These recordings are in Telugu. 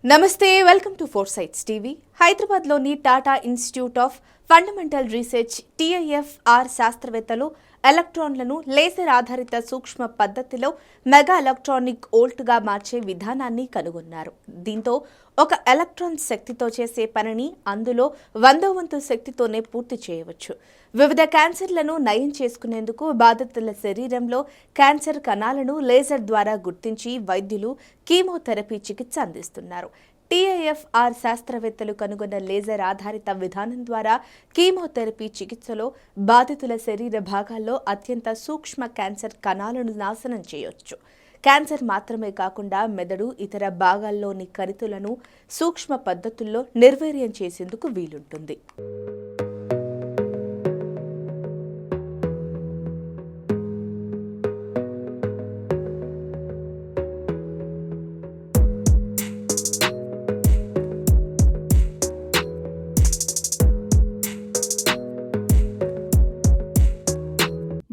నమస్తే, welcome to four sights TV. హైదరాబాద్లోని Tata institute of fundamental research TIFR శాస్త్రవేత్తలు ఎలక్ట్రాన్లను లేజర్ ఆధారిత సూక్ష్మ పద్ధతిలో మెగా ఎలక్ట్రానిక్ వోల్ట్గా మార్చే విధానాన్ని కనుగొన్నారు. దీంతో ఒక ఎలక్ట్రాన్ శక్తితో చేసే పనిని అందులో 100వ వంతు శక్తితోనే పూర్తి చేయవచ్చు. వివిధ క్యాన్సర్లను నయం చేసుకునేందుకు బాధితుల శరీరంలో క్యాన్సర్ కణాలను లేజర్ ద్వారా గుర్తించి వైద్యులు కీమోథెరపీ చికిత్స అందిస్తున్నారు. TIFR శాస్త్రవేత్తలు కనుగొన్న లేజర్ ఆధారిత విధానం ద్వారా కీమోథెరపీ చికిత్సలో బాధితుల శరీర భాగాల్లో అత్యంత సూక్ష్మ క్యాన్సర్ కణాలను నాశనం చేయవచ్చు. క్యాన్సర్ మాత్రమే కాకుండా మెదడు, ఇతర భాగాల్లోని కణితులను సూక్ష్మ పద్ధతుల్లో నిర్వీర్యం చేసేందుకు వీలుంటుంది.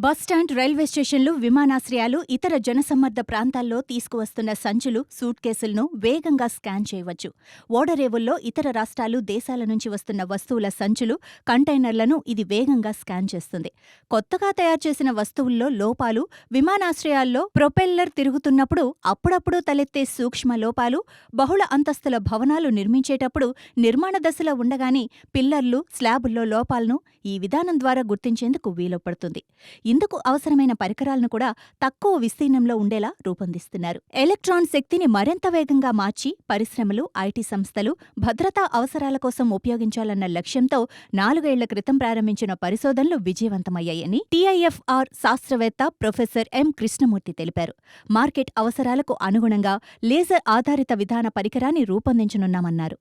బస్టాండ్, రైల్వే స్టేషన్లు, విమానాశ్రయాలు, ఇతర జనసమ్మర్ద ప్రాంతాల్లో తీసుకువస్తున్న సంచులు, సూట్ కేసులను వేగంగా స్కాన్ చేయవచ్చు. ఓడరేవుల్లో ఇతర రాష్ట్రాలు, దేశాల నుంచి వస్తున్న వస్తువుల సంచులు, కంటైనర్లను ఇది వేగంగా స్కాన్ చేస్తుంది. కొత్తగా తయారు చేసిన వస్తువుల్లో లోపాలు, విమానాశ్రయాల్లో ప్రొపెల్లర్ తిరుగుతున్నప్పుడు అప్పుడప్పుడు తలెత్తే సూక్ష్మ లోపాలు, బహుళ అంతస్తుల భవనాలు నిర్మించేటప్పుడు నిర్మాణ దశలో ఉండగానే పిల్లర్లు, స్లాబుల్లో లోపాలను ఈ విధానం ద్వారా గుర్తించేందుకు వీలుపడుతుంది. ఇందుకు అవసరమైన పరికరాలను కూడా తక్కువ విస్తీర్ణంలో ఉండేలా రూపొందిస్తున్నారు. ఎలక్ట్రాన్ శక్తిని మరింత వేగంగా మార్చి పరిశ్రమలు, IT సంస్థలు భద్రతా అవసరాల కోసం ఉపయోగించాలన్న లక్ష్యంతో 4 ఏళ్ల క్రితం ప్రారంభించిన పరిశోధనలు విజయవంతమయ్యాయని TIFR శాస్త్రవేత్త ప్రొఫెసర్ M. కృష్ణమూర్తి తెలిపారు. మార్కెట్ అవసరాలకు అనుగుణంగా లేజర్ ఆధారిత విధాన పరికరాన్ని రూపొందించనున్నామన్నారు.